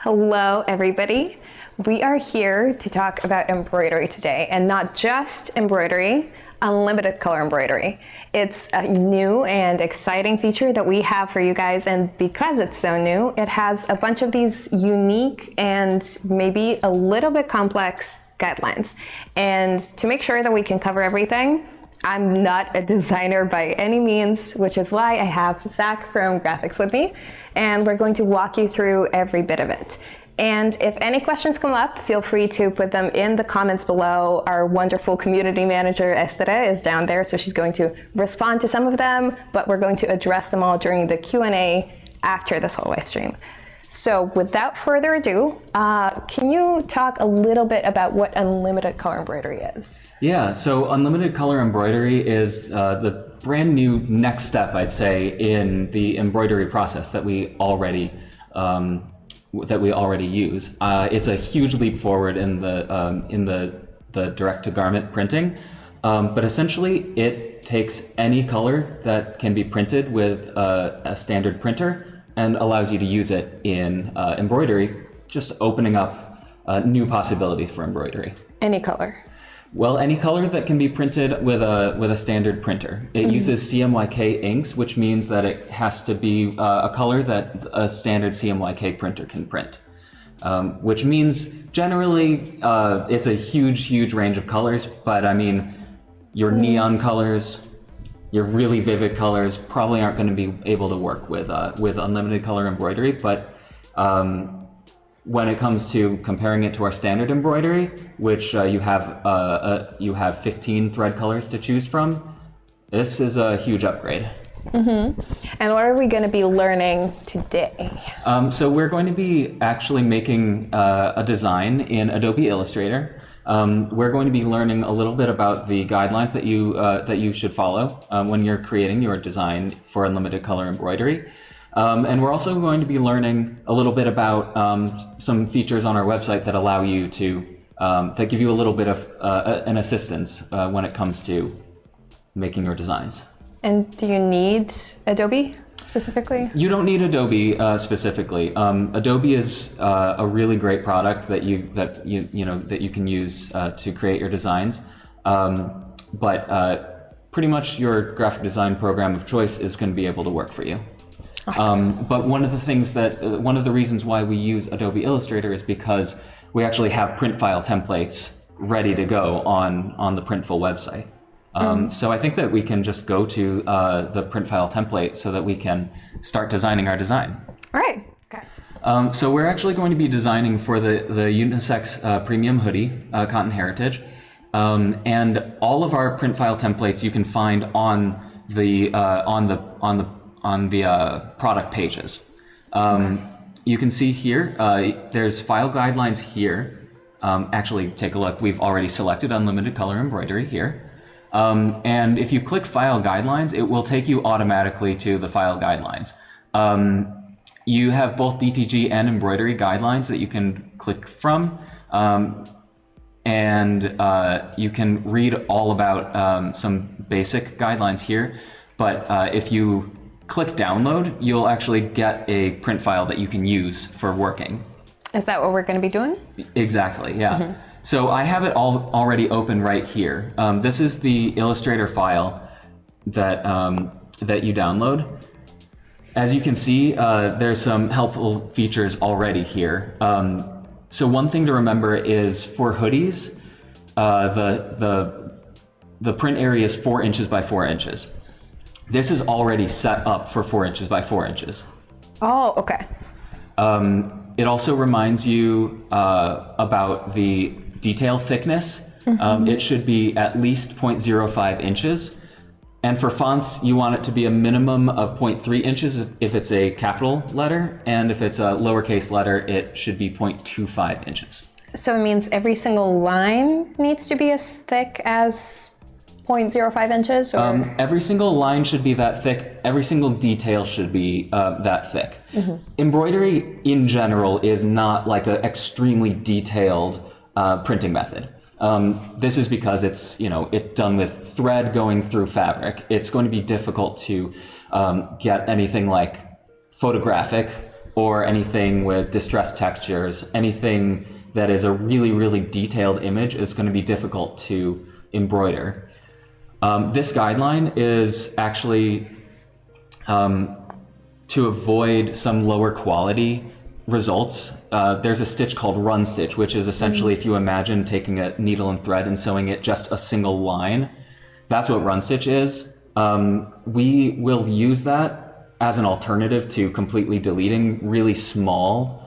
Hello, everybody. We are here to talk about embroidery today, and not just embroidery, unlimited color embroidery. It's a new and exciting feature that we have for you guys, and because it's so new, it has a bunch of these unique and maybe a little bit complex guidelines. And to make sure that we can cover everything, I'm not a designer by any means, which is why I have Zach from Graphics with me, and we're going to walk you through every bit of it. And if any questions come up, feel free to put them in the comments below. Our wonderful community manager, Elizabete, is down there, so she's going to respond to some of them, but we're going to address them all during the Q&A after this whole live stream. So without further ado, can you talk a little bit about what unlimited color embroidery is? Yeah, so unlimited color embroidery is the brand new next step, I'd say, in the embroidery process that we already use. It's a huge leap forward in the direct-to-garment printing, but essentially it takes any color that can be printed with a standard printer and allows you to use it in embroidery, just opening up new possibilities for embroidery. Any color? Well, any color that can be printed with a standard printer. It uses CMYK inks, which means that it has to be a color that a standard CMYK printer can print. Which means generally it's a huge range of colors, but I mean, your neon colors, your really vivid colors probably aren't going to be able to work with unlimited color embroidery, but when it comes to comparing it to our standard embroidery, which you have 15 thread colors to choose from, this is a huge upgrade. And what are we going to be learning today? So we're going to be actually making a design in Adobe Illustrator. We're going to be learning a little bit about the guidelines that you should follow when you're creating your design for unlimited color embroidery. And we're also going to be learning a little bit about some features on our website that allow you to, that give you a little bit of an assistance when it comes to making your designs. And do you need Adobe specifically? You don't need Adobe specifically. Adobe is a really great product that you can use to create your designs. But pretty much your graphic design program of choice is going to be able to work for you. Awesome. But one of the reasons why we use Adobe Illustrator is because we actually have print file templates ready to go on the Printful website. So I think that we can just go to the print file template so that we can start designing our design. All right. Okay. So we're actually going to be designing for the unisex premium hoodie, Cotton Heritage, and all of our print file templates you can find on the product pages. You can see here, there's file guidelines here. Actually, take a look. We've already selected unlimited color embroidery here. And if you click file guidelines, it will take you automatically to the file guidelines. You have both DTG and embroidery guidelines that you can click from. And you can read all about some basic guidelines here. But if you click download, you'll actually get a print file that you can use for working. Is that what we're going to be doing? Exactly, yeah. So I have it all already open right here. This is the Illustrator file that you download. As you can see, there's some helpful features already here. So one thing to remember is for hoodies, the print area is 4 inches by 4 inches. This is already set up for 4 inches by 4 inches. Oh, okay. It also reminds you about the detail thickness. It should be at least 0.05 inches. And for fonts, you want it to be a minimum of 0.3 inches if it's a capital letter. And if it's a lowercase letter, it should be 0.25 inches. So it means every single line needs to be as thick as 0.05 inches? Or? Every single line should be that thick. Every single detail should be that thick. Embroidery in general is not like an extremely detailed printing method. This is because it's done with thread going through fabric. It's going to be difficult to get anything like photographic or anything with distressed textures, anything that is a really, really detailed image is going to be difficult to embroider. This guideline is actually to avoid some lower quality results. There's a stitch called run stitch, which is essentially if you imagine taking a needle and thread and sewing it just a single line. That's what run stitch is. We will use that as an alternative to completely deleting really small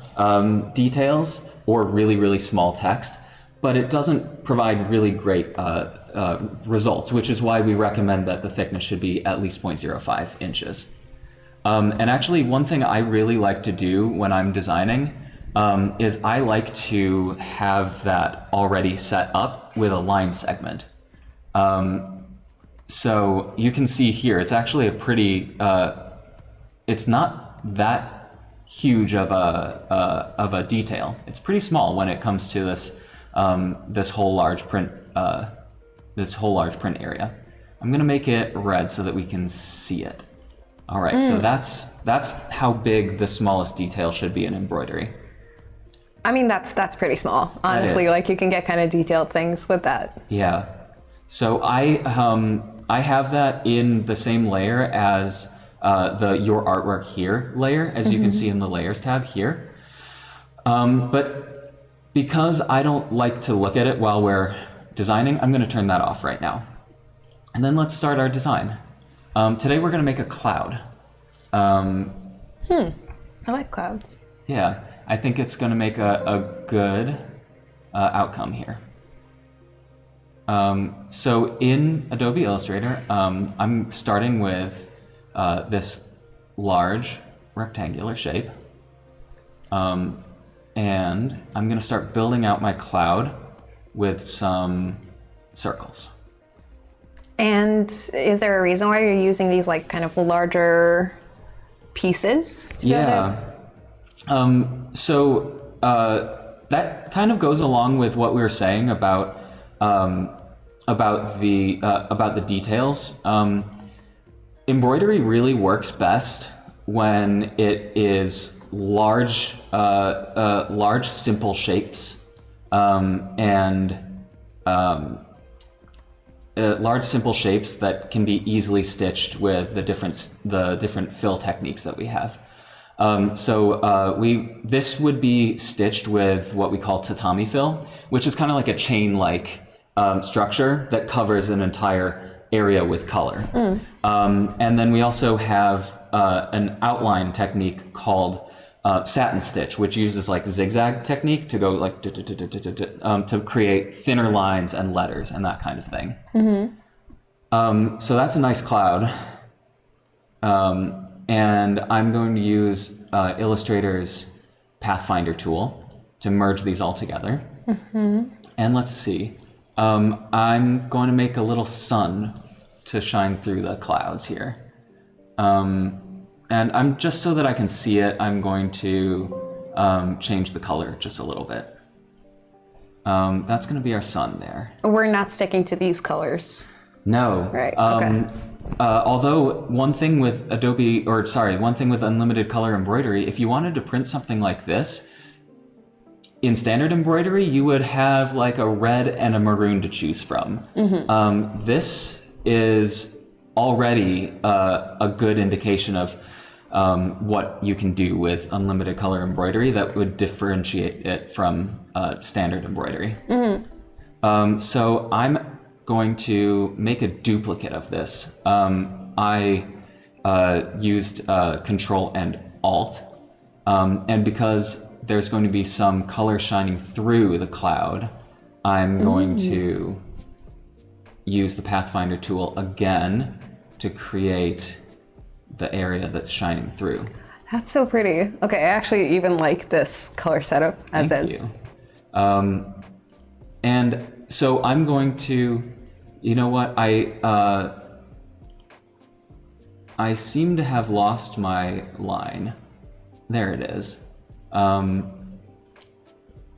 details or really, really small text, but it doesn't provide really great results, which is why we recommend that the thickness should be at least 0.05 inches. And actually, one thing I really like to do when I'm designing is I like to have that already set up with a line segment. So you can see here, it's actually a pretty, it's not that huge of a detail. It's pretty small when it comes to this this whole large print area. I'm gonna make it red so that we can see it. All right, so that's how big the smallest detail should be in embroidery. I mean, that's pretty small, honestly. Like you can get kind of detailed things with that. Yeah. So I have that in the same layer as the Your Artwork Here layer, as you can see in the Layers tab here. But because I don't like to look at it while we're designing, I'm going to turn that off right now. And then let's start our design. Today we're going to make a cloud. I like clouds. Yeah, I think it's going to make a good outcome here. So in Adobe Illustrator, I'm starting with this large rectangular shape. And I'm going to start building out my cloud with some circles. And is there a reason why you're using these like kind of larger pieces to build it? So that kind of goes along with what we were saying about the details. Embroidery really works best when it is large, simple shapes, large simple shapes that can be easily stitched with the different fill techniques that we have. This would be stitched with what we call tatami fill, which is kind of like a chain-like structure that covers an entire area with color. And then we also have an outline technique called satin stitch, which uses like zigzag technique to go like to create thinner lines and letters and that kind of thing. So that's a nice cloud. And I'm going to use Illustrator's Pathfinder tool to merge these all together. And let's see. I'm going to make a little sun to shine through the clouds here. And I'm just so that I can see it, I'm going to change the color just a little bit. That's going to be our sun there. We're not sticking to these colors. No. Right. Okay. Although one thing with unlimited color embroidery, if you wanted to print something like this, in standard embroidery, you would have like a red and a maroon to choose from. This is already a good indication of what you can do with unlimited color embroidery that would differentiate it from standard embroidery. So I'm going to make a duplicate of this. I used Control and Alt, and because there's going to be some color shining through the cloud, I'm going to use the Pathfinder tool again to create the area that's shining through. That's so pretty. Okay, I actually even like this color setup as is. Thank you. And so I'm going to, you know what, I seem to have lost my line. There it is.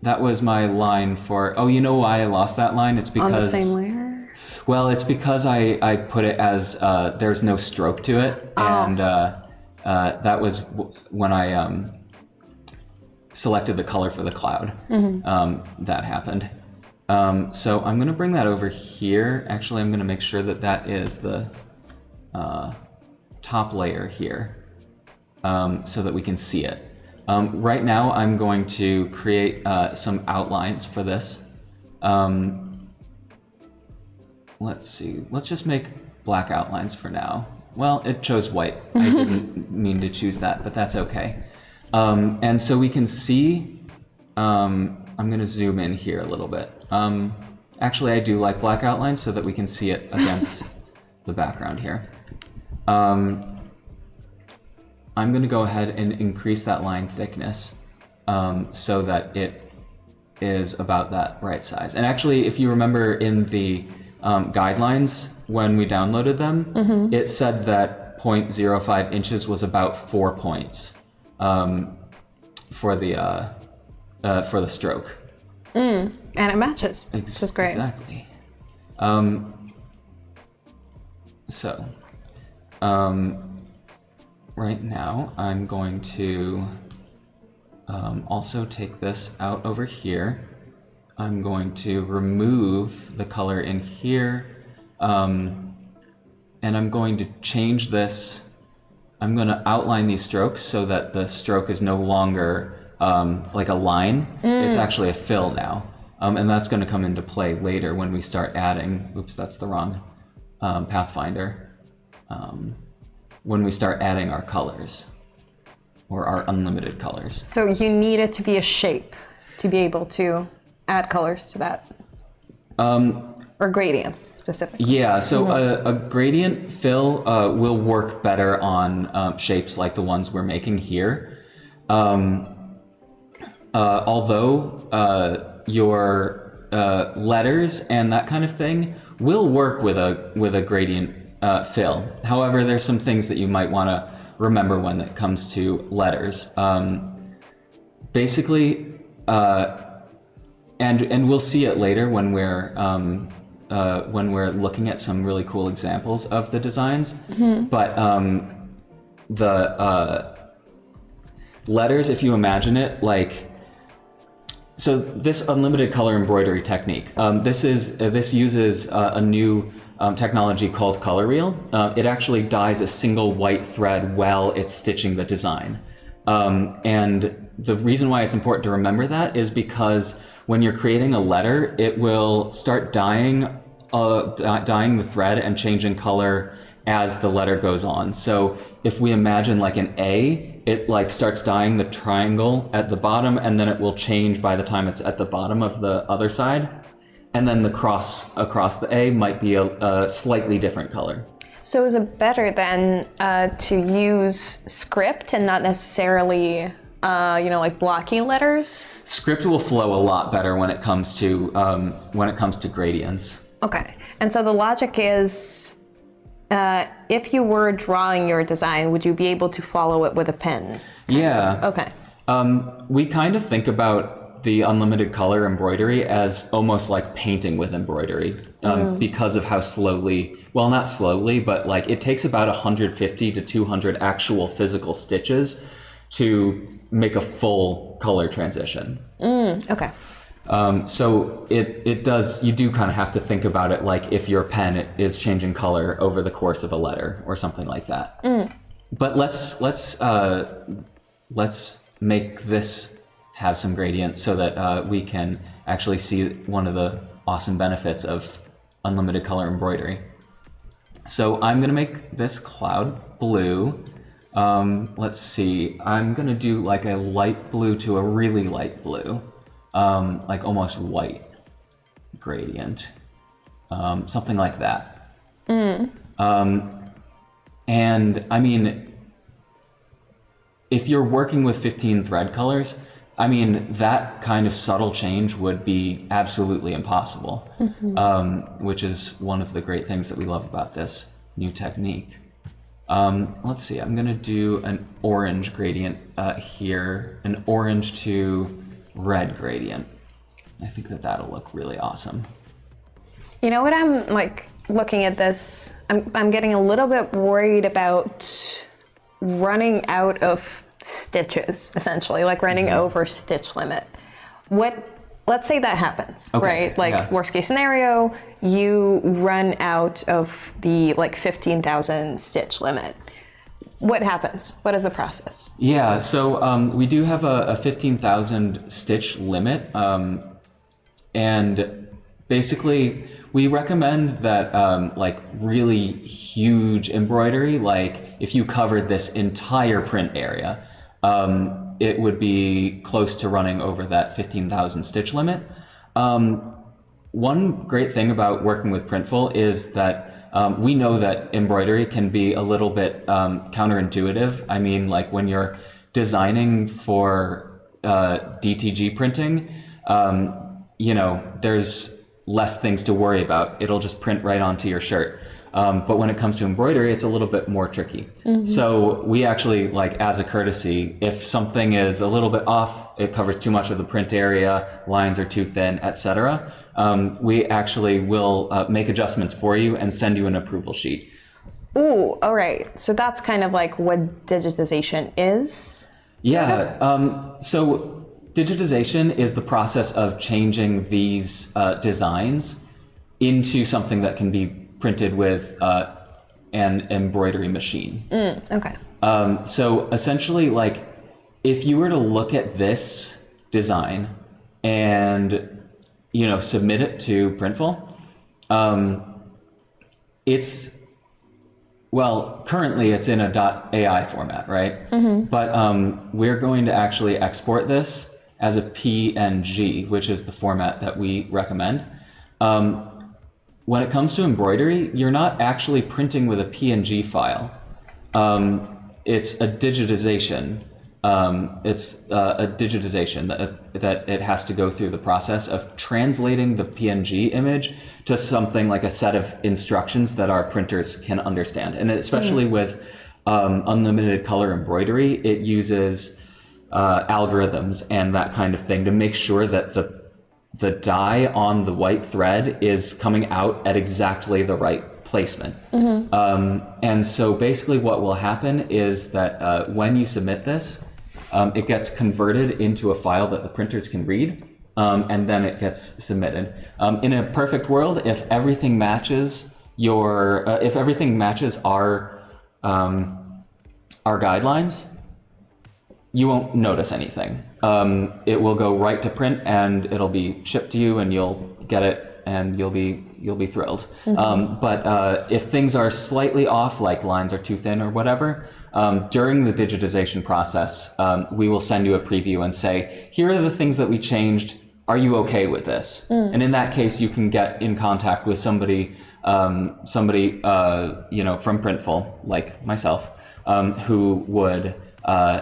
That was my line for, oh, you know why I lost that line? It's because... On the same layer? Well, it's because I put it as, there's no stroke to it. And that was when I selected the color for the cloud. That happened. So I'm going to bring that over here. Actually, I'm going to make sure that that is the top layer here, so that we can see it. Right now, I'm going to create some outlines for this. Let's see. Let's just make black outlines for now. Well, it chose white. I didn't mean to choose that, but that's okay. And so we can see, I'm going to zoom in here a little bit. Actually, I do like black outlines so that we can see it against the background here. I'm going to go ahead and increase that line thickness so that it is about that right size. And actually, if you remember in the guidelines, when we downloaded them, it said that 0.05 inches was about 4 points for the stroke. And it matches, which is great. Exactly. Right now I'm going to also take this out over here. I'm going to remove the color in here, and I'm going to change this. I'm going to outline these strokes so that the stroke is no longer like a line. It's actually a fill now. And that's going to come into play later when we start adding, oops, that's the wrong Pathfinder, when we start adding our colors, or our unlimited colors. So you need it to be a shape to be able to add colors to that? Or gradients specifically? Yeah, so a gradient fill will work better on shapes like the ones we're making here. Although your letters and that kind of thing will work with a gradient fill. However, there's some things that you might want to remember when it comes to letters. Basically, and we'll see it later when we're looking at some really cool examples of the designs. But the letters, if you imagine it, like, so this unlimited color embroidery technique, this uses a new technology called color reel. It actually dyes a single white thread while it's stitching the design. And the reason why it's important to remember that is because when you're creating a letter, it will start dyeing the thread and changing color as the letter goes on. So if we imagine like an A, it like starts dyeing the triangle at the bottom, and then it will change by the time it's at the bottom of the other side. And then the cross across the A might be a slightly different color. So is it better then to use script and not necessarily, like blocky letters? Script will flow a lot better when it comes to gradients. Okay, and so the logic is, if you were drawing your design, would you be able to follow it with a pen? Yeah. Okay. We kind of think about the unlimited color embroidery as almost like painting with embroidery, because of how slowly, well, not slowly, but like it takes about 150 to 200 actual physical stitches to make a full color transition. Okay. So it does, you do kind of have to think about it like if your pen is changing color over the course of a letter or something like that. But let's make this have some gradient so that we can actually see one of the awesome benefits of unlimited color embroidery. So I'm gonna make this cloud blue. Let's see, I'm gonna do like a light blue to a really light blue, like almost white gradient, something like that. And I mean, if you're working with 15 thread colors, I mean, that kind of subtle change would be absolutely impossible, which is one of the great things that we love about this new technique. Let's see, I'm gonna do an orange gradient here, an orange to red gradient. I think that that'll look really awesome. You know what, I'm like looking at this, I'm getting a little bit worried about running out of stitches, essentially, like running over stitch limit. Let's say that happens, right? Like worst case scenario, you run out of the like 15,000 stitch limit. What happens? What is the process? Yeah, so we do have a 15,000 stitch limit, and basically we recommend that like really huge embroidery, like if you covered this entire print area, it would be close to running over that 15,000 stitch limit. One great thing about working with Printful is that we know that embroidery can be a little bit counterintuitive. I mean, like when you're designing for DTG printing, you know, there's less things to worry about. It'll just print right onto your shirt. But when it comes to embroidery, it's a little bit more tricky. So we actually, like as a courtesy, if something is a little bit off, it covers too much of the print area, lines are too thin, etc., we actually will make adjustments for you and send you an approval sheet. Ooh, all right. So that's kind of like what digitization is? Yeah. So digitization is the process of changing these designs into something that can be printed with an embroidery machine. Okay. So essentially, like, if you were to look at this design and, you know, submit it to Printful, currently it's in a .ai format, right? But we're going to actually export this as a PNG, which is the format that we recommend. When it comes to embroidery, you're not actually printing with a PNG file. It's a digitization. That it has to go through the process of translating the PNG image to something like a set of instructions that our printers can understand. And especially with unlimited color embroidery, it uses algorithms and that kind of thing to make sure that the dye on the white thread is coming out at exactly the right placement. And so basically what will happen is that when you submit this, it gets converted into a file that the printers can read, and then it gets submitted. In a perfect world, if everything matches our guidelines, you won't notice anything. It will go right to print and it'll be shipped to you and you'll get it and you'll be thrilled. But if things are slightly off, like lines are too thin or whatever, during the digitization process, we will send you a preview and say, here are the things that we changed. Are you okay with this? And in that case, you can get in contact with somebody from Printful, like myself, who would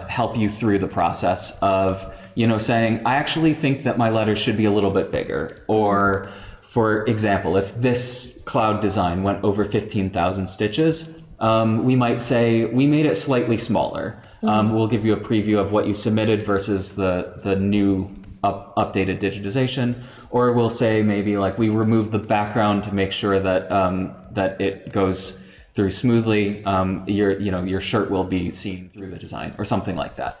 help you through the process of, saying, I actually think that my letters should be a little bit bigger. Or, for example, if this cloud design went over 15,000 stitches, we might say, we made it slightly smaller. We'll give you a preview of what you submitted versus the new updated digitization. Or we'll say maybe like we removed the background to make sure that that it goes through smoothly. Your shirt will be seen through the design or something like that.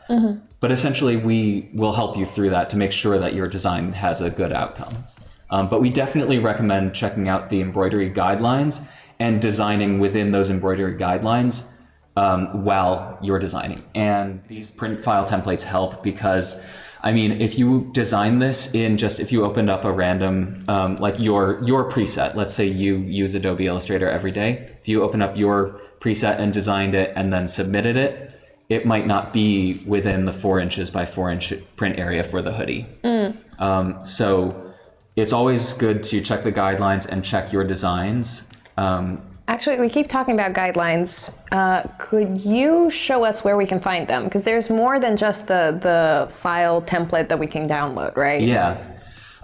But essentially we will help you through that to make sure that your design has a good outcome. But we definitely recommend checking out the embroidery guidelines and designing within those embroidery guidelines while you're designing. And these print file templates help because, I mean, if you design this if you opened up a random, like your preset, let's say you use Adobe Illustrator every day. If you open up your preset and designed it and then submitted it, it might not be within the 4 inches by 4 inch print area for the hoodie. So it's always good to check the guidelines and check your designs. Actually, we keep talking about guidelines. Could you show us where we can find them? Because there's more than just the file template that we can download, right? Yeah.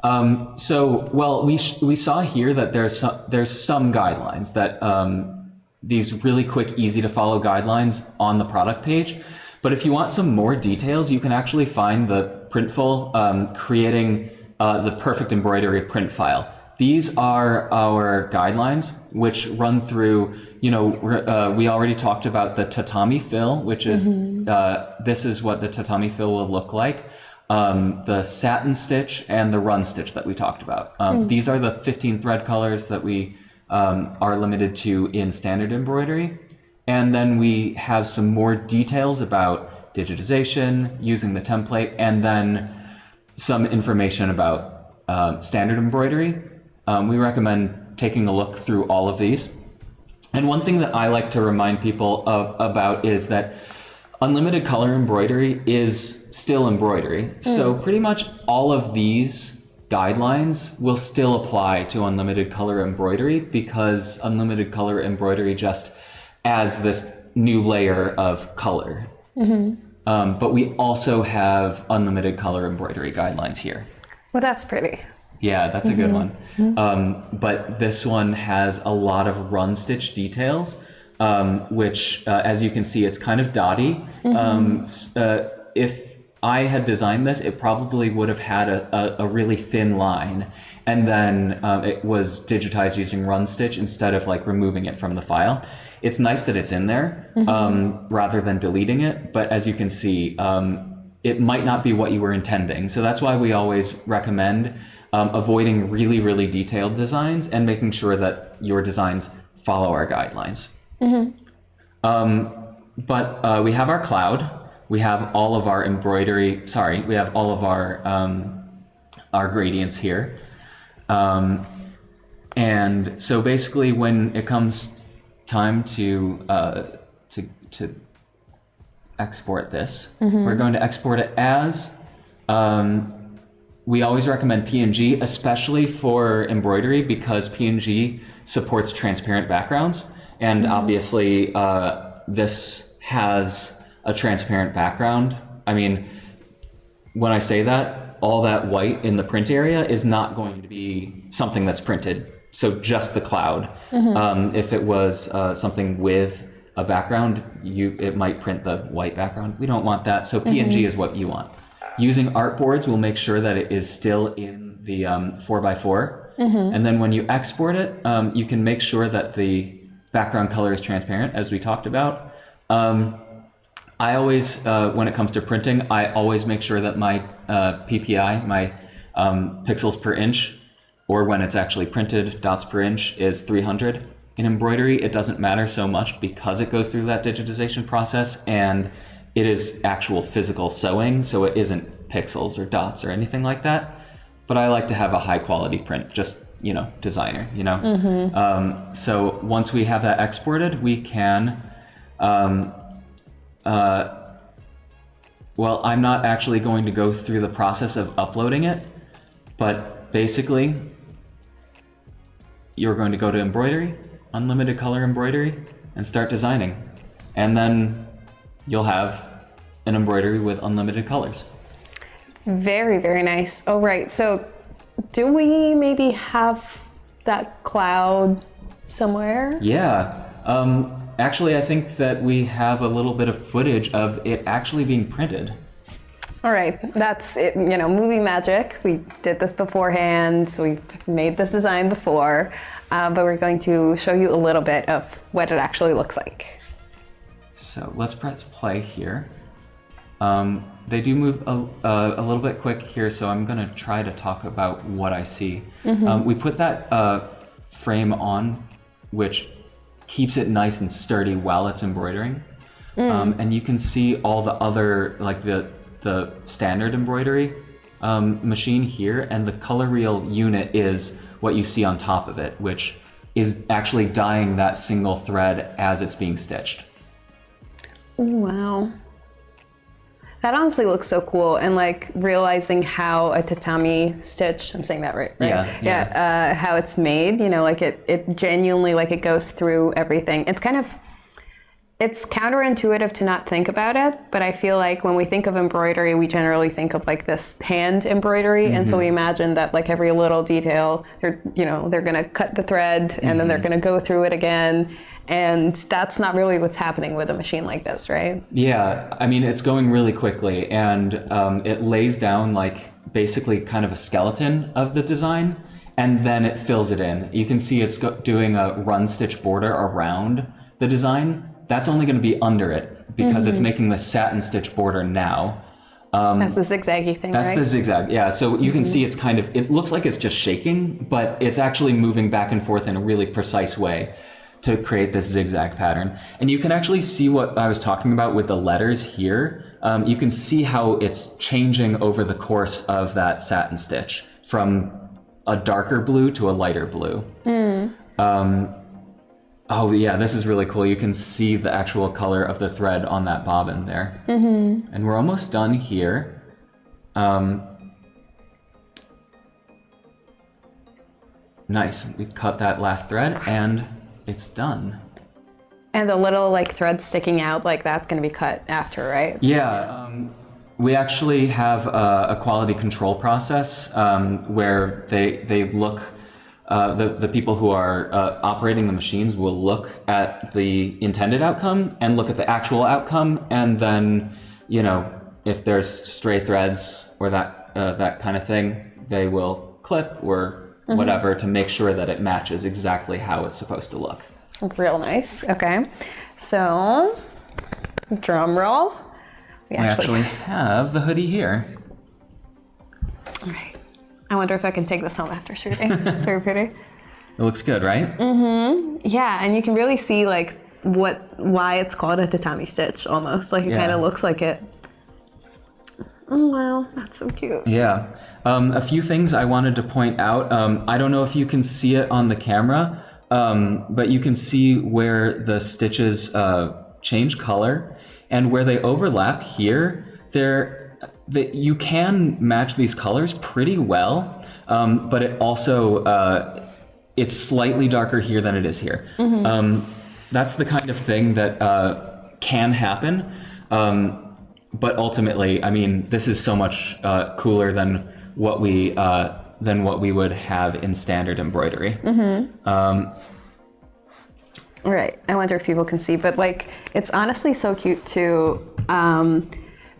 We saw here that there's some guidelines that these really quick, easy to follow guidelines on the product page. But if you want some more details, you can actually find the Printful creating the perfect embroidery print file. These are our guidelines, which run through, we already talked about the tatami fill, which is, this is what the tatami fill will look like. The satin stitch and the run stitch that we talked about. These are the 15 thread colors that we are limited to in standard embroidery. And then we have some more details about digitization, using the template, and then some information about standard embroidery. We recommend taking a look through all of these. And one thing that I like to remind people about is that unlimited color embroidery is still embroidery. So pretty much all of these guidelines will still apply to unlimited color embroidery, because unlimited color embroidery just adds this new layer of color. But we also have unlimited color embroidery guidelines here. Well, that's pretty. Yeah, that's a good one. But this one has a lot of run stitch details, which, as you can see, it's kind of dotty. If I had designed this, it probably would have had a really thin line, and then it was digitized using run stitch instead of like removing it from the file. It's nice that it's in there rather than deleting it, but as you can see, it might not be what you were intending. So that's why we always recommend avoiding really, really detailed designs and making sure that your designs follow our guidelines. But we have our cloud, we have all of our embroidery, we have all of our gradients here. And so basically when it comes time to export this, we're going to export it as, we always recommend PNG, especially for embroidery, because PNG supports transparent backgrounds. And obviously this has a transparent background. I mean, when I say that, all that white in the print area is not going to be something that's printed. So just the cloud. If it was something with a background, it might print the white background. We don't want that. So PNG is what you want. Using artboards will make sure that it is still in the 4x4. And then when you export it, you can make sure that the background color is transparent, as we talked about. I always, when it comes to printing, I always make sure that my PPI, my pixels per inch, or when it's actually printed, dots per inch, is 300. In embroidery, it doesn't matter so much because it goes through that digitization process, and it is actual physical sewing, so it isn't pixels or dots or anything like that. But I like to have a high quality print, just, designer, So once we have that exported, we can, well, I'm not actually going to go through the process of uploading it, but basically, you're going to go to embroidery, unlimited color embroidery, and start designing. And then you'll have an embroidery with unlimited colors. Very, very nice. Oh, right. So do we maybe have that cloud somewhere? Yeah. Actually, I think that we have a little bit of footage of it actually being printed. All right, that's it, movie magic. We did this beforehand, so we made this design before, but we're going to show you a little bit of what it actually looks like. So let's press play here. They do move a little bit quick here, so I'm gonna try to talk about what I see. We put that frame on, which keeps it nice and sturdy while it's embroidering. And you can see all the other, like the standard embroidery machine here, and the color reel unit is what you see on top of it, which is actually dyeing that single thread as it's being stitched. Wow. That honestly looks so cool, and like realizing how a tatami stitch, I'm saying that right? Yeah, how it's made, like it genuinely, like it goes through everything. It's counterintuitive to not think about it, but I feel like when we think of embroidery, we generally think of like this hand embroidery, and so we imagine that like every little detail, they're gonna cut the thread and then they're gonna go through it again, and that's not really what's happening with a machine like this, right? Yeah, I mean, it's going really quickly, and it lays down like basically kind of a skeleton of the design, and then it fills it in. You can see it's doing a run stitch border around the design. That's only going to be under it because it's making the satin stitch border now. That's the zigzaggy thing, That's right? the zigzag, yeah. So you can see it's kind of, it looks like it's just shaking, but it's actually moving back and forth in a really precise way to create this zigzag pattern. And you can actually see what I was talking about with the letters here. You can see how it's changing over the course of that satin stitch from a darker blue to a lighter blue. Oh yeah, this is really cool. You can see the actual color of the thread on that bobbin there. And we're almost done here. Nice, we cut that last thread and it's done. And the little like thread sticking out, like that's going to be cut after, right? Yeah, we actually have a quality control process where they look, the people who are operating the machines will look at the intended outcome and look at the actual outcome, and then, you know, if there's stray threads or that kind of thing, they will clip or whatever to make sure that it matches exactly how it's supposed to look. Real nice. Okay. So, drum roll. We actually have the hoodie here. All right. I wonder if I can take this home after shooting. It's very pretty. It looks good, right? Yeah, and you can really see like why it's called a tatami stitch almost. Like it kind of looks like it. Oh wow, that's so cute. Yeah. A few things I wanted to point out. I don't know if you can see it on the camera, but you can see where the stitches change color, and where they overlap here, you can match these colors pretty well, but it also, it's slightly darker here than it is here. That's the kind of thing that can happen, but ultimately, I mean, this is so much cooler than what we would have in standard embroidery. Right. I wonder if people can see, but like, it's honestly so cute too.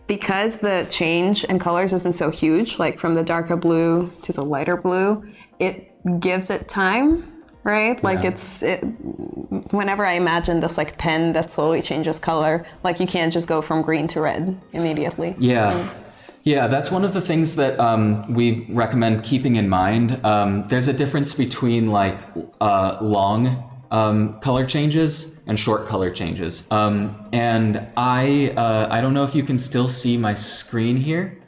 Because the change in colors isn't so huge, like from the darker blue to the lighter blue, it gives it time, right? Like whenever I imagine this like pen that slowly changes color, like you can't just go from green to red immediately. Yeah, that's one of the things that we recommend keeping in mind. There's a difference between like long color changes and short color changes. And I don't know if you can still see my screen here,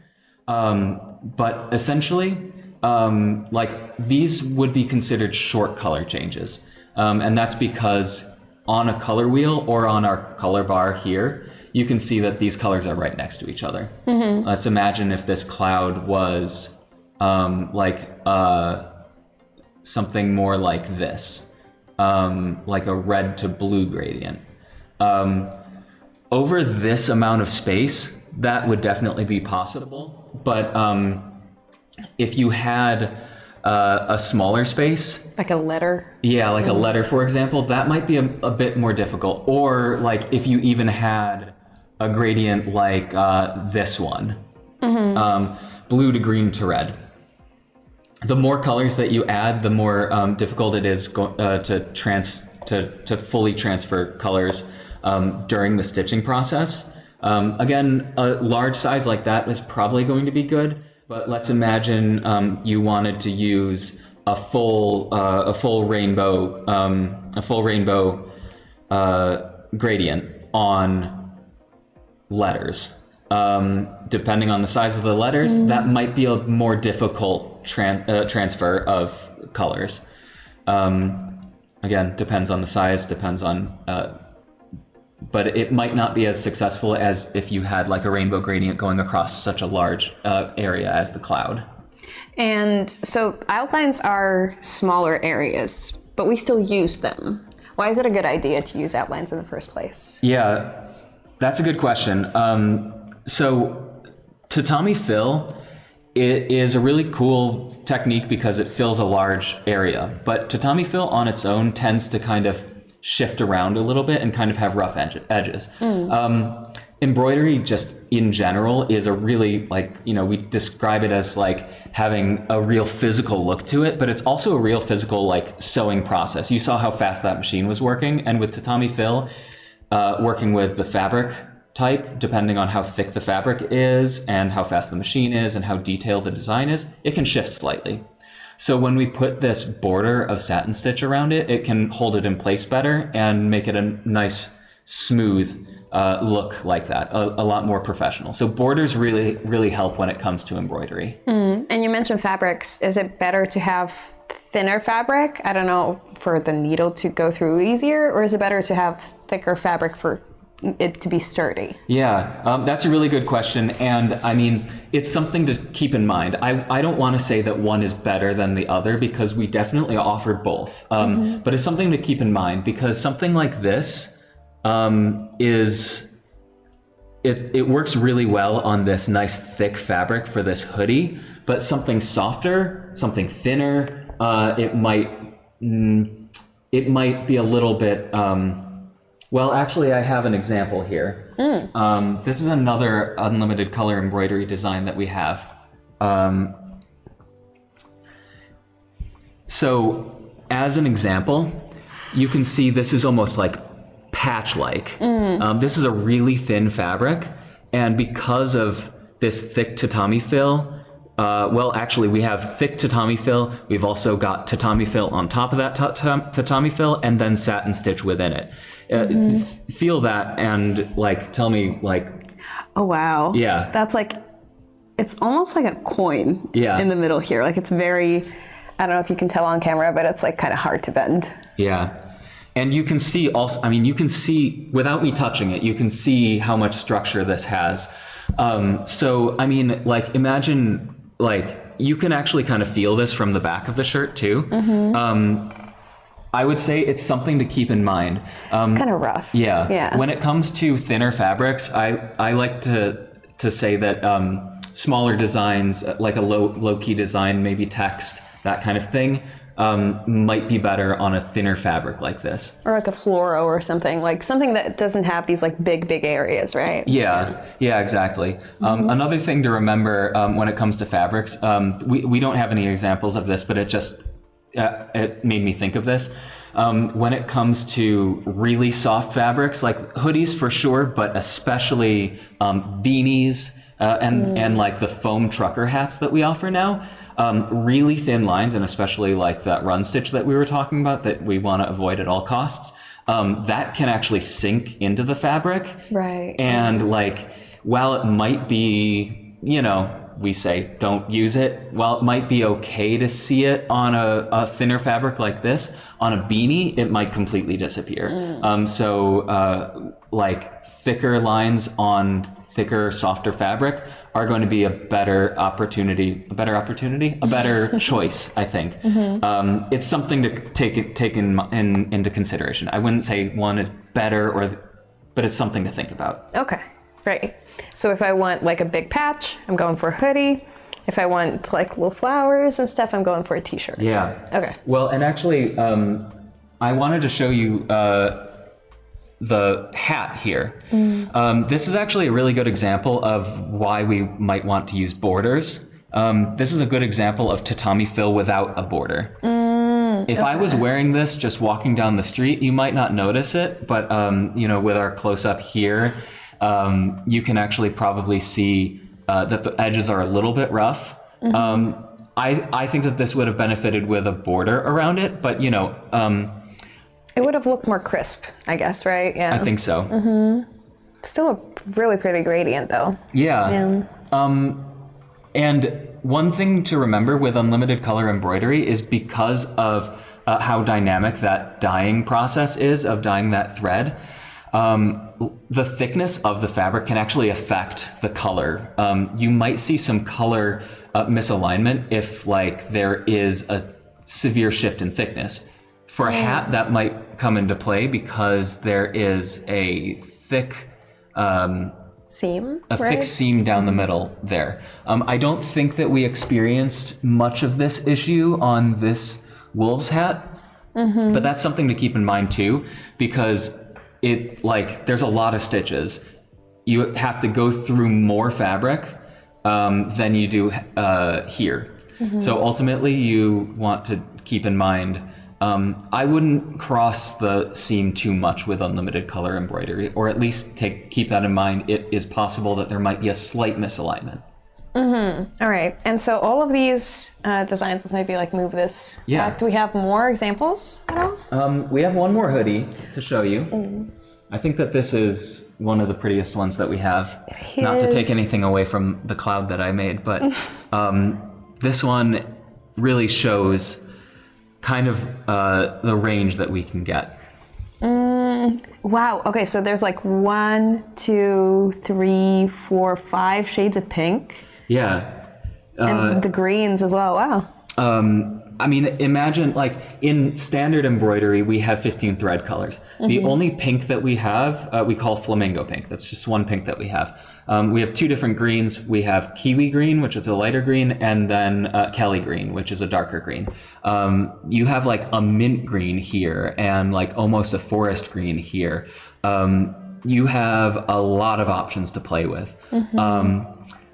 but essentially, like these would be considered short color changes. And that's because on a color wheel or on our color bar here, you can see that these colors are right next to each other. Let's imagine if this cloud was something more like this. Like a red to blue gradient. Over this amount of space, that would definitely be possible. But if you had a smaller space, like a letter. Yeah, like a letter, for example, that might be a bit more difficult. Or like if you even had a gradient like this one, blue to green to red. The more colors that you add, the more difficult it is to fully transfer colors during the stitching process. Again, a large size like that is probably going to be good, but let's imagine you wanted to use a full rainbow gradient on letters. Depending on the size of the letters, that might be a more difficult transfer of colors. Again, depends on the size, depends on, but it might not be as successful as if you had like a rainbow gradient going across such a large area as the cloud. And so outlines are smaller areas, but we still use them. Why is it a good idea to use outlines in the first place? Yeah, that's a good question. So tatami fill, it is a really cool technique because it fills a large area, but tatami fill on its own tends to kind of shift around a little bit and kind of have rough edges. embroidery just in general is a really, like, we describe it as like having a real physical look to it, but it's also a real physical like sewing process. You saw how fast that machine was working, and with tatami fill, working with the fabric type, depending on how thick the fabric is and how fast the machine is and how detailed the design is, it can shift slightly. So when we put this border of satin stitch around it, it can hold it in place better and make it a nice, smooth look like that, a lot more professional. So borders really, really help when it comes to embroidery. And you mentioned fabrics. Is it better to have thinner fabric, I don't know, for the needle to go through easier, or is it better to have thicker fabric for it to be sturdy? Yeah, that's a really good question. And I mean, it's something to keep in mind. I don't want to say that one is better than the other, because we definitely offer both. But it's something to keep in mind, because something like this it works really well on this nice thick fabric for this hoodie, but something softer, something thinner, it might be a little bit, well, actually, I have an example here. This is another unlimited color embroidery design that we have. So as an example, you can see this is almost like patch-like. This is a really thin fabric, and because of this thick tatami fill, well, actually, we have thick tatami fill. We've also got tatami fill on top of that tatami fill, and then satin stitch within it. Feel that and like tell me, like, oh wow, yeah, that's like, it's almost like a coin in the middle here. Like, it's very, I don't know if you can tell on camera, but it's like kind of hard to bend. Yeah. And you can see also, I mean, you can see, without me touching it, you can see how much structure this has. So, I mean, like, imagine, like, you can actually kind of feel this from the back of the shirt too. I would say it's something to keep in mind. It's kind of rough. Yeah. When it comes to thinner fabrics, I like to say that smaller designs, like a low-key design, maybe text, that kind of thing, might be better on a thinner fabric like this. Or like a fluoro or something, like something that doesn't have these like big areas, right? Yeah, exactly. Another thing to remember when it comes to fabrics, we don't have any examples of this, but it made me think of this. When it comes to really soft fabrics, like hoodies for sure, but especially beanies and like the foam trucker hats that we offer now, really thin lines, and especially like that run stitch that we were talking about that we want to avoid at all costs, that can actually sink into the fabric. Right. And like, while it might be, we say don't use it, while it might be okay to see it on a thinner fabric like this, on a beanie, it might completely disappear. So like thicker lines on thicker, softer fabric are going to be a better choice, I think. It's something to take into consideration. I wouldn't say one is better, but it's something to think about. Okay, great. So if I want like a big patch, I'm going for a hoodie. If I want like little flowers and stuff, I'm going for a t-shirt. Yeah. Okay. Well, and actually, I wanted to show you the hat here. This is actually a really good example of why we might want to use borders. This is a good example of tatami fill without a border. If I was wearing this just walking down the street, you might not notice it, but with our close-up here, you can actually probably see that the edges are a little bit rough. I think that this would have benefited with a border around it, but it would have looked more crisp, I guess, right? Yeah. I think so. Still a really pretty gradient, though. Yeah. And one thing to remember with unlimited color embroidery is because of how dynamic that dyeing process is of dyeing that thread, the thickness of the fabric can actually affect the color. You might see some color misalignment if like there is a severe shift in thickness. For a hat, that might come into play because there is a thick seam, thick seam down the middle there. I don't think that we experienced much of this issue on this wolf's hat, but that's something to keep in mind too, because there's a lot of stitches. you have to go through more fabric than you do here. So ultimately, you want to keep in mind, I wouldn't cross the seam too much with unlimited color embroidery, or at least keep that in mind. It is possible that there might be a slight misalignment. All right, and so all of these designs, let's maybe like move this back. Do we have more examples at all? We have one more hoodie to show you. I think that this is one of the prettiest ones that we have. Not to take anything away from the cloud that I made, but this one really shows kind of the range that we can get. Wow. Okay, so there's like 1, 2, 3, 4, 5 shades of pink. Yeah. And the greens as well. Wow. I mean, imagine like in standard embroidery, we have 15 thread colors. The only pink that we have, we call flamingo pink. That's just one pink that we have. We have 2 different greens. We have kiwi green, which is a lighter green, and then Kelly green, which is a darker green. You have like a mint green here and like almost a forest green here. You have a lot of options to play with.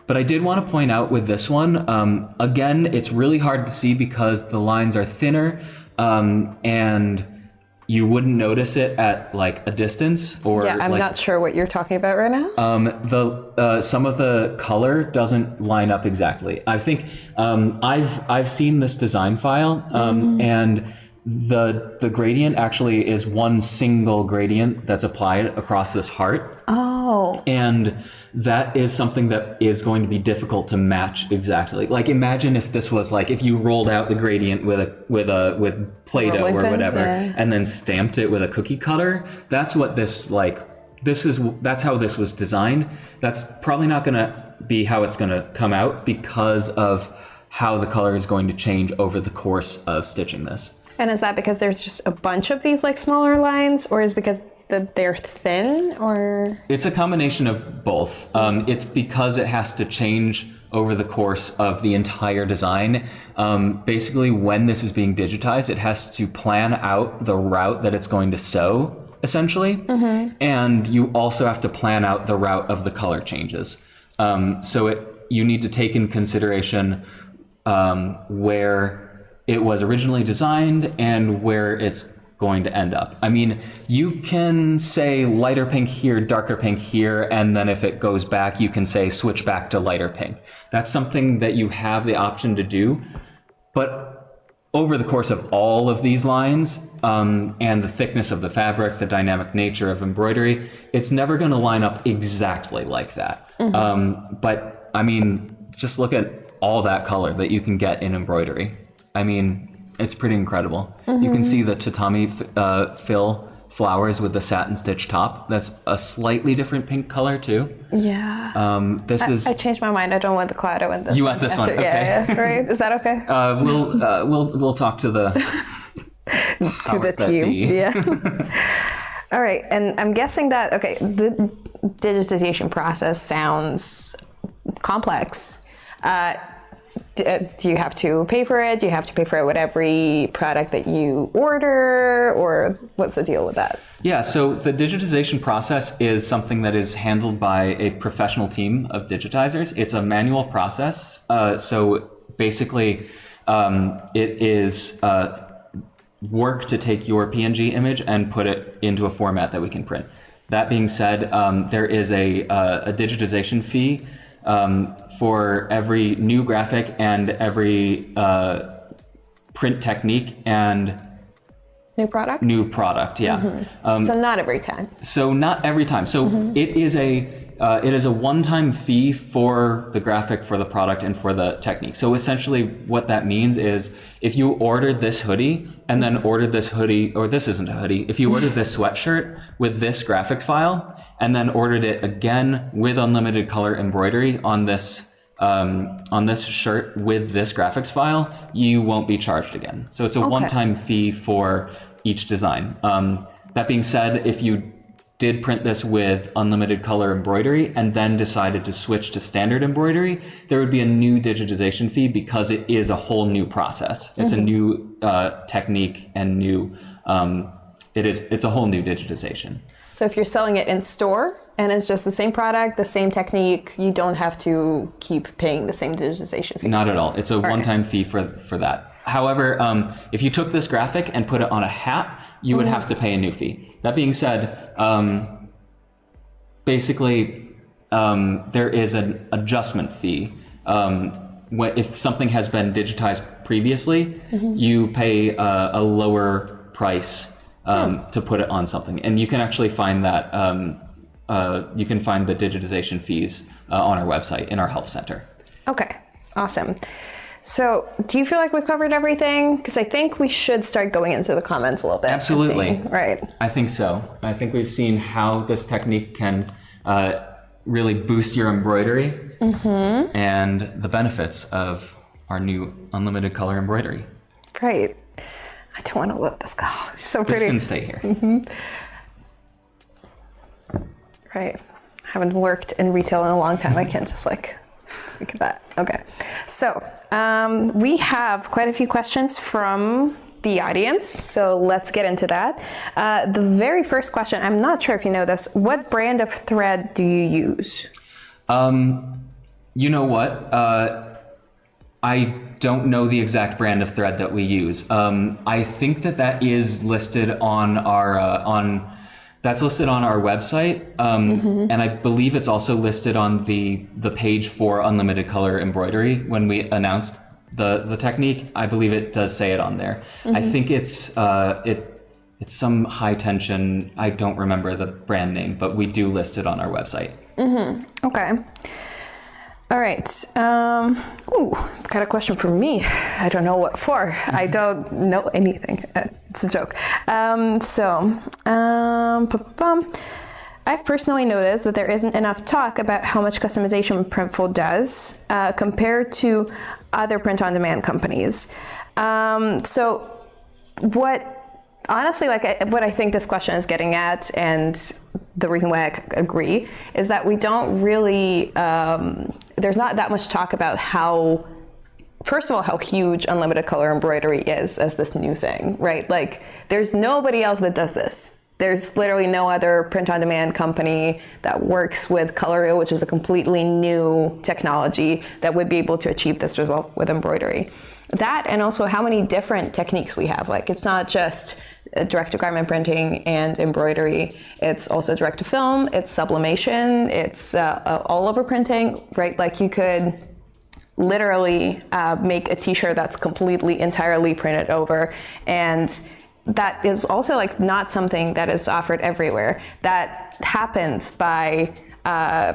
But I did want to point out with this one, again, it's really hard to see because the lines are thinner, and you wouldn't notice it at like a distance. Or yeah, I'm not sure what you're talking about right now. Some of the color doesn't line up exactly. I think I've seen this design file, and the gradient actually is one single gradient that's applied across this heart. Oh. And that is something that is going to be difficult to match exactly. Like imagine if this was like if you rolled out the gradient with Play-Doh or whatever, and then stamped it with a cookie cutter. That's what that's how this was designed. That's probably not going to be how it's going to come out because of how the color is going to change over the course of stitching this. And is that because there's just a bunch of these like smaller lines, or is it because they're thin, or? It's a combination of both. It's because it has to change over the course of the entire design. Basically, when this is being digitized, it has to plan out the route that it's going to sew, essentially. And you also have to plan out the route of the color changes. So you need to take in consideration where it was originally designed and where it's going to end up. I mean, you can say lighter pink here, darker pink here, and then if it goes back, you can say switch back to lighter pink. That's something that you have the option to do. But over the course of all of these lines, and the thickness of the fabric, the dynamic nature of embroidery, it's never going to line up exactly like that. But I mean, just look at all that color that you can get in embroidery. I mean, it's pretty incredible. You can see the tatami fill flowers with the satin stitch top. That's a slightly different pink color too. Yeah. I changed my mind. I don't want the cloud. I want this. You want this one? Okay. Yeah, right. Is that okay? We'll talk to the to the team. Yeah. All right, and I'm guessing that the digitization process sounds complex. Do you have to pay for it? Do you have to pay for it with every product that you order, or what's the deal with that? Yeah, so the digitization process is something that is handled by a professional team of digitizers. It's a manual process. So basically, it is work to take your PNG image and put it into a format that we can print. That being said, there is a digitization fee for every new graphic and every print technique and new product. Yeah. So not every time. So not every time. So it is a one-time fee for the graphic, for the product, and for the technique. So essentially, what that means is if you ordered this hoodie and then ordered this hoodie, or this isn't a hoodie, if you ordered this sweatshirt with this graphics file and then ordered it again with unlimited color embroidery on this shirt with this graphics file, you won't be charged again. So it's a one-time fee for each design. That being said, if you did print this with unlimited color embroidery and then decided to switch to standard embroidery, there would be a new digitization fee because it is a whole new process. It's a new technique and new, it's a whole new digitization. So if you're selling it in store and it's just the same product, the same technique, you don't have to keep paying the same digitization fee. Not at all. It's a one-time fee for that. However, if you took this graphic and put it on a hat, you would have to pay a new fee. That being said, basically, there is an adjustment fee. If something has been digitized previously, you pay a lower price to put it on something. And you can actually find that, you can find the digitization fees on our website in our help center. Okay, awesome. So do you feel like we've covered everything? Because I think we should start going into the comments a little bit. Absolutely. Right. I think so. I think we've seen how this technique can really boost your embroidery and the benefits of our new unlimited color embroidery. Right. I don't want to let this go. It's so pretty. This can stay here. Right. I haven't worked in retail in a long time. I can't just like speak of that. Okay. So we have quite a few questions from the audience. So let's get into that. The very first question, I'm not sure if you know this. What brand of thread do you use? You know what? I don't know the exact brand of thread that we use. I think that is listed on our that's listed on our website, and I believe it's also listed on the page for unlimited color embroidery. When we announced the technique, I believe it does say it on there. I think it's some high tension. I don't remember the brand name, but we do list it on our website. Okay. All right. Ooh, I've got a question for me. I don't know what for. I don't know anything. It's a joke. I've personally noticed that there isn't enough talk about how much customization Printful does compared to other print-on-demand companies. Honestly, what I think this question is getting at, and the reason why I agree, is that we don't really, there's not that much talk about how, first of all, how huge unlimited color embroidery is as this new thing, right? Like, there's nobody else that does this. There's literally no other print-on-demand company that works with color reel, which is a completely new technology that would be able to achieve this result with embroidery. That, and also how many different techniques we have. Like, it's not just direct-to-garment printing and embroidery. It's also direct-to-film, it's sublimation, it's all-over printing, right? Like, you could literally make a t-shirt that's completely, entirely printed over, and that is also like not something that is offered everywhere. That happens by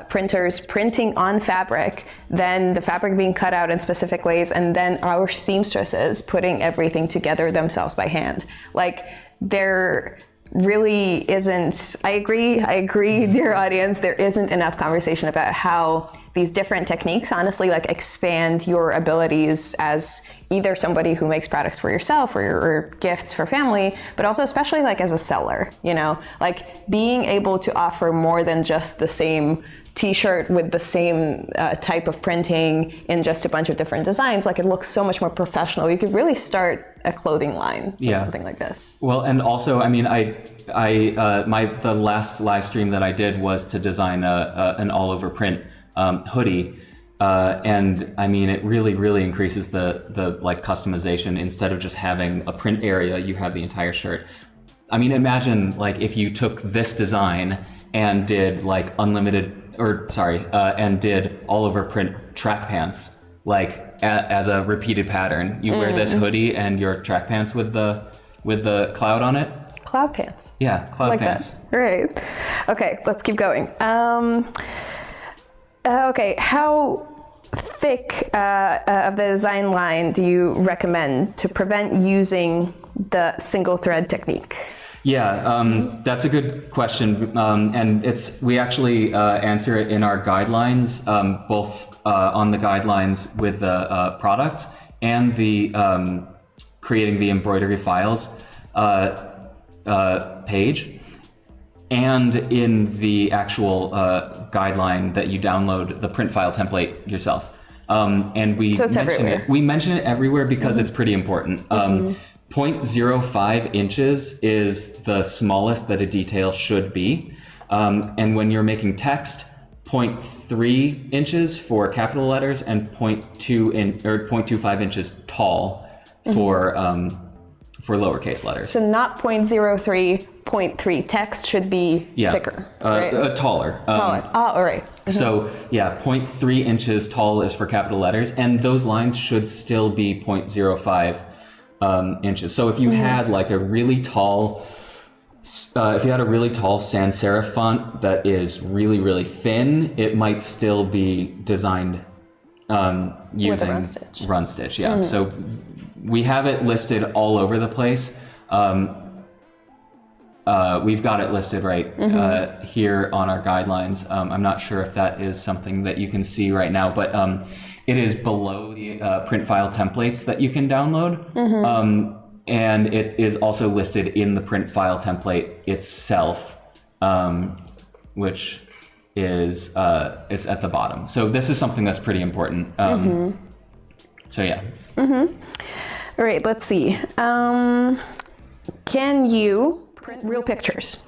printers printing on fabric, then the fabric being cut out in specific ways, and then our seamstresses putting everything together themselves by hand. Like, there really isn't, I agree, dear audience, there isn't enough conversation about how these different techniques honestly like expand your abilities as either somebody who makes products for yourself or gifts for family, but also especially like as a seller, you know, like being able to offer more than just the same t-shirt with the same type of printing in just a bunch of different designs. Like, it looks so much more professional. You could really start a clothing line with something like this. Well, and also, I mean, the last live stream that I did was to design an all-over print hoodie, and I mean, it really increases the like customization. Instead of just having a print area, you have the entire shirt. I mean, imagine like if you took this design and did like and did all over print track pants, like as a repeated pattern. You wear this hoodie and your track pants with the cloud on it. Cloud pants. Yeah, cloud like pants. That. Great. Okay, let's keep going. Okay, how thick of the design line do you recommend to prevent using the single thread technique? Yeah, that's a good question, and we actually answer it in our guidelines, both on the guidelines with the products and the creating the embroidery files page, and in the actual guideline that you download the print file template yourself. And we mention it everywhere because it's pretty important. 0.05 inches is the smallest that a detail should be. And when you're making text, 0.3 inches for capital letters and 0.25 inches tall for lowercase letters. So not 0.03, 0.3 text should be thicker, right? Taller. Taller. All right. So yeah, 0.3 inches tall is for capital letters, and those lines should still be 0.05 inches. So if you had like a really tall, if you had a really tall sans serif font that is really, really thin, it might still be designed using run stitch. Yeah. So we have it listed all over the place. We've got it listed right here on our guidelines. I'm not sure if that is something that you can see right now, but it is below the print file templates that you can download. And it is also listed in the print file template itself, which is, it's at the bottom. So this is something that's pretty important. So yeah. All right, let's see. Can you print real pictures?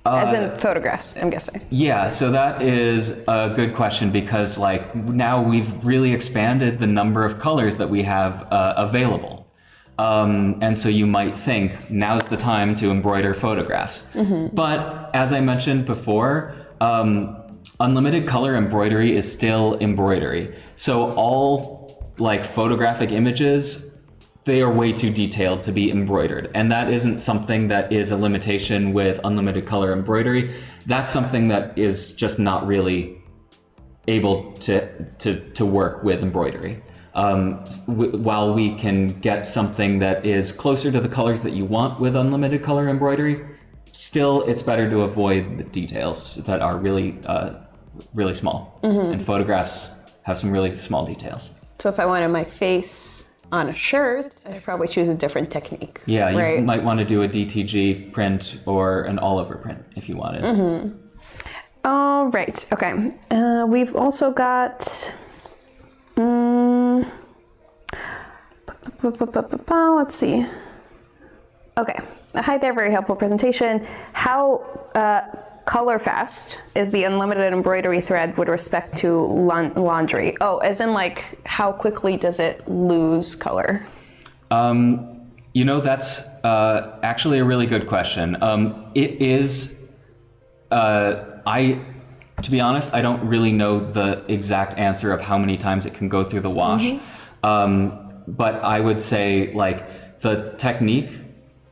As in photographs, I'm guessing. Yeah, so that is a good question because like now we've really expanded the number of colors that we have available. And so you might think now's the time to embroider photographs. But as I mentioned before, unlimited color embroidery is still embroidery. So all like photographic images, they are way too detailed to be embroidered. And that isn't something that is a limitation with unlimited color embroidery. That's something that is just not really able to work with embroidery. While we can get something that is closer to the colors that you want with unlimited color embroidery, still it's better to avoid the details that are really, really small. And photographs have some really small details. So if I wanted my face on a shirt, I'd probably choose a different technique. Yeah, right? You might want to do a DTG print or an all over print if you wanted. All right, okay. We've also got, let's see. Okay, hi there, very helpful presentation. How color fast is the unlimited embroidery thread with respect to laundry? Oh, as in like how quickly does it lose color? You know, that's actually a really good question. It is, to be honest, I don't really know the exact answer of how many times it can go through the wash. But I would say like the technique,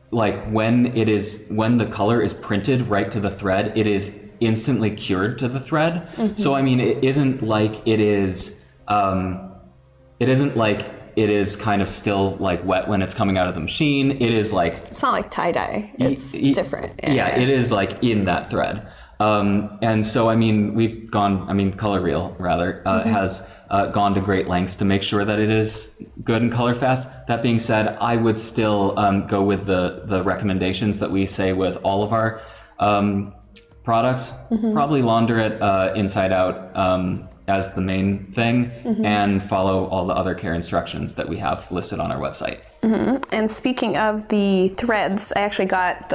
like when the color is printed right to the thread, it is instantly cured to the thread. So I mean, it isn't like it is kind of still like wet when it's coming out of the machine. It is like, it's not like tie-dye, it's different. Yeah, it is like in that thread. And so, I mean, Color Reel rather has gone to great lengths to make sure that it is good and color fast. That being said, I would still go with the recommendations that we say with all of our products. Probably launder it inside out as the main thing, and follow all the other care instructions that we have listed on our website. And speaking of the threads, I actually got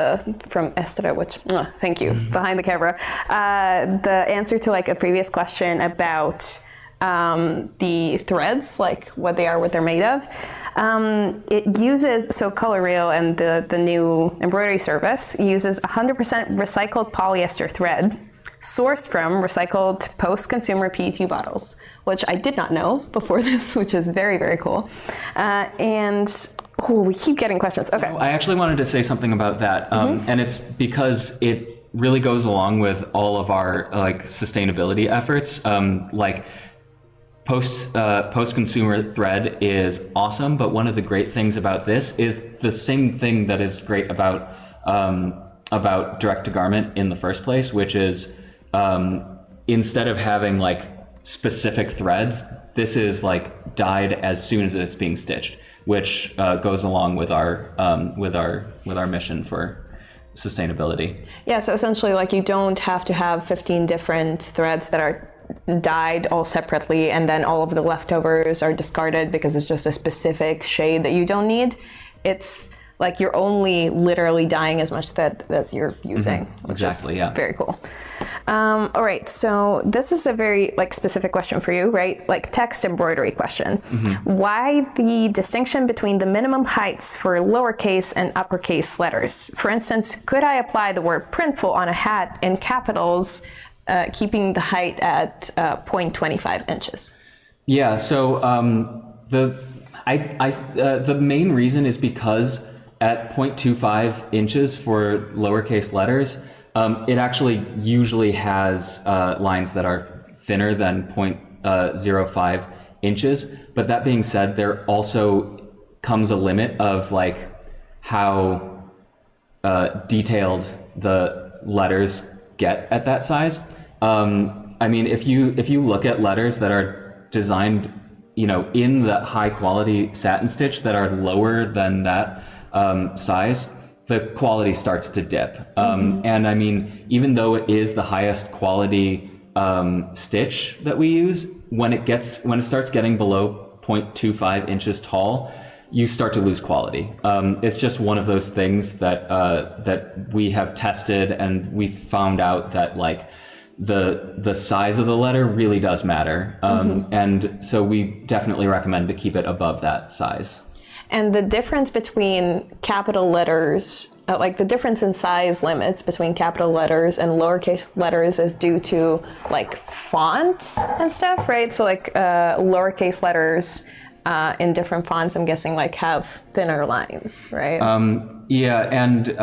from Esther, which, thank you, behind the camera, the answer to like a previous question about the threads, like what they are, what they're made of. It uses, so Color Reel and the new embroidery service uses 100% recycled polyester thread sourced from recycled post-consumer PET bottles, which I did not know before this, which is very, very cool. We keep getting questions. Okay. I actually wanted to say something about that, and it's because it really goes along with all of our like sustainability efforts. Like post-consumer thread is awesome, but one of the great things about this is the same thing that is great about direct-to-garment in the first place, which is instead of having like specific threads, this is like dyed as soon as it's being stitched, which goes along with our mission for sustainability. Yeah, so essentially like you don't have to have 15 different threads that are dyed all separately and then all of the leftovers are discarded because it's just a specific shade that you don't need. it's like you're only literally dyeing as much thread as you're using. Which Exactly, is yeah. very cool. All right, so this is a very like specific question for you, right? Like text embroidery question. Why the distinction between the minimum heights for lowercase and uppercase letters? For instance, could I apply the word Printful on a hat in capitals, keeping the height at 0.25 inches? Yeah, so the main reason is because at 0.25 inches for lowercase letters, it actually usually has lines that are thinner than 0.05 inches. But that being said, there also comes a limit of like how detailed the letters get at that size. I mean, if you look at letters that are designed, in the high quality satin stitch that are lower than that size, the quality starts to dip. And I mean, even though it is the highest quality stitch that we use, when it starts getting below 0.25 inches tall, you start to lose quality. It's just one of those things that we have tested, and we found out that like the size of the letter really does matter. And so we definitely recommend to keep it above that size. And the difference between capital letters, like the difference in size limits between capital letters and lowercase letters is due to like font and stuff, right? So like lowercase letters in different fonts, I'm guessing like have thinner lines, right? Yeah, and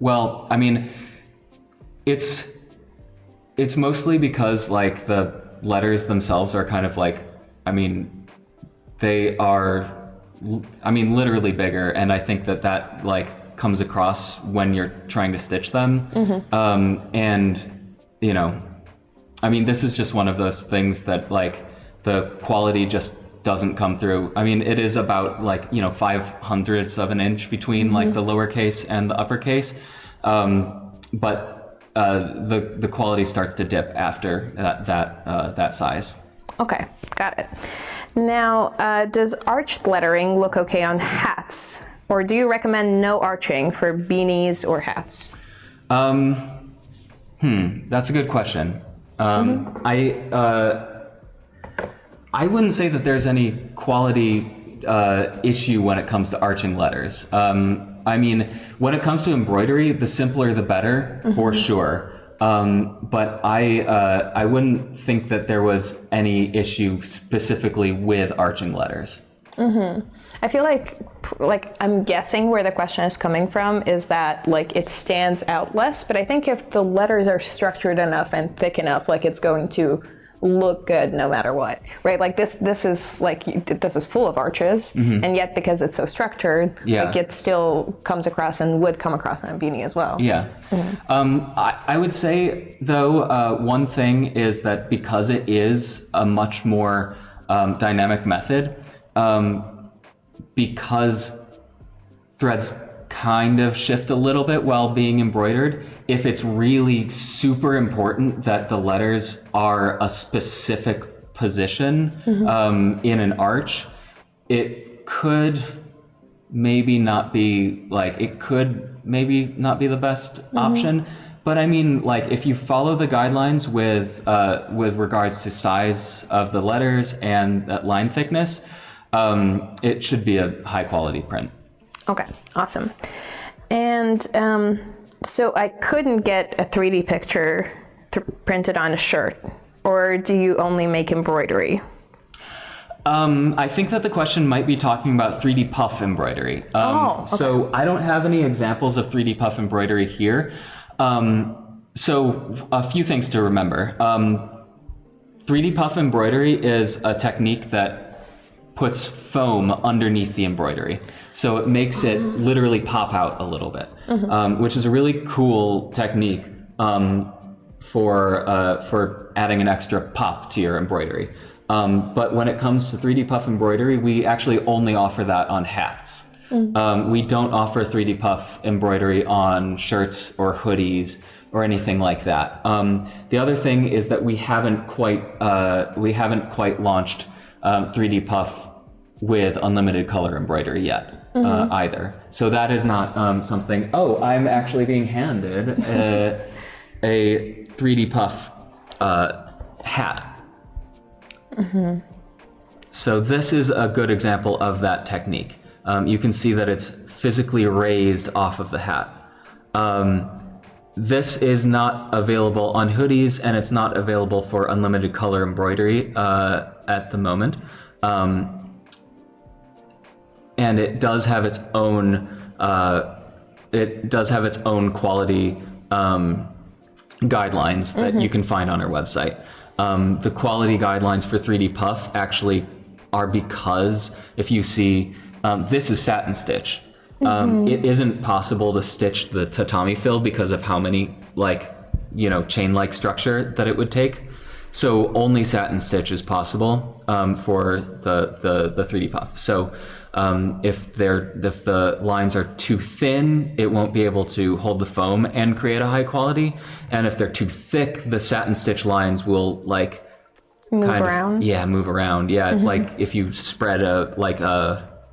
well, I mean, it's mostly because like the letters themselves are kind of like, I mean, they are, I mean, literally bigger, and I think that like comes across when you're trying to stitch them. And I mean, this is just one of those things that like the quality just doesn't come through. I mean, it is about like 0.05 of an inch between like the lowercase and the uppercase, but the quality starts to dip after that size. Okay, got it. Now, does arched lettering look okay on hats? Or do you recommend no arching for beanies or hats? That's a good question. I wouldn't say that there's any quality issue when it comes to arching letters. I mean, when it comes to embroidery, the simpler the better, for sure. But I wouldn't think that there was any issue specifically with arching letters. I feel like I'm guessing where the question is coming from is that like it stands out less, but I think if the letters are structured enough and thick enough, like it's going to look good no matter what, right? Like this is full of arches, and yet because it's so structured, like it still comes across and would come across on a beanie as well. Yeah. I would say though, one thing is that because it is a much more dynamic method, because threads kind of shift a little bit while being embroidered, if it's really super important that the letters are a specific position in an arch, it could maybe not be the best option. But I mean, like if you follow the guidelines with regards to size of the letters and line thickness, it should be a high quality print. Okay, awesome. And so I couldn't get a 3D picture printed on a shirt, or do you only make embroidery? I think that the question might be talking about 3D puff embroidery. Okay. So I don't have any examples of 3D puff embroidery here. So a few things to remember. 3D puff embroidery is a technique that puts foam underneath the embroidery. So it makes it literally pop out a little bit, which is a really cool technique for adding an extra pop to your embroidery. But when it comes to 3D puff embroidery, we actually only offer that on hats. We don't offer 3D puff embroidery on shirts or hoodies or anything like that. The other thing is that we haven't quite launched 3D puff with unlimited color embroidery yet. either. So that is not something, oh, I'm actually being handed a 3D puff hat. So this is a good example of that technique. You can see that it's physically raised off of the hat. This is not available on hoodies, and it's not available for unlimited color embroidery at the moment. And it does have its own quality guidelines that you can find on our website. The quality guidelines for 3D puff actually are because if you see, this is satin stitch. It isn't possible to stitch the tatami fill because of how many chain-like structure that it would take. So only satin stitch is possible for the 3D puff. So if the lines are too thin, it won't be able to hold the foam and create a high quality. And if they're too thick, the satin stitch lines will move around. Move around. Yeah, it's like if you spread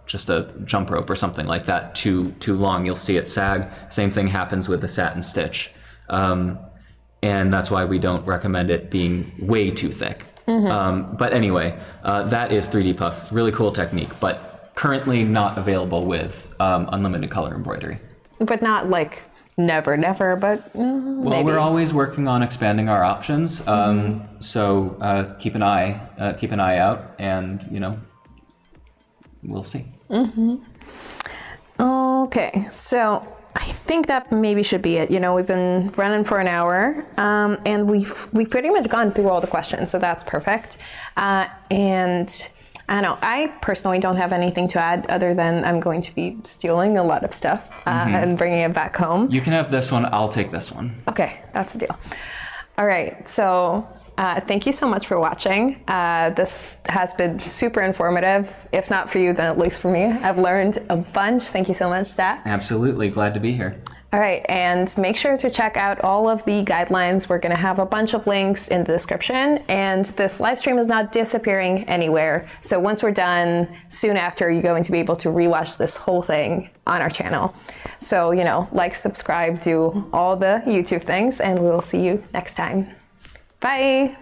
just a jump rope or something like that too long, you'll see it sag. Same thing happens with the satin stitch. And that's why we don't recommend it being way too thick. But anyway, that is 3D puff. Really cool technique, but currently not available with unlimited color embroidery. But not like never, but well, maybe. We're always working on expanding our options. So keep an eye out, and we'll see. Okay, so I think that maybe should be it. We've been running for an hour, and we've pretty much gone through all the questions, so that's perfect. And I don't know, I personally don't have anything to add other than I'm going to be stealing a lot of stuff and bringing it back home. You can have this one, I'll take this one. Okay, that's a deal. All right, so thank you so much for watching. This has been super informative. If not for you, then at least for me. I've learned a bunch. Thank you so much, Stat. Absolutely, glad to be here. All right, and make sure to check out all of the guidelines. We're gonna have a bunch of links in the description, and this live stream is not disappearing anywhere. So once we're done, soon after, you're going to be able to rewatch this whole thing on our channel. So, like, subscribe, do all the YouTube things, and we'll see you next time. Bye.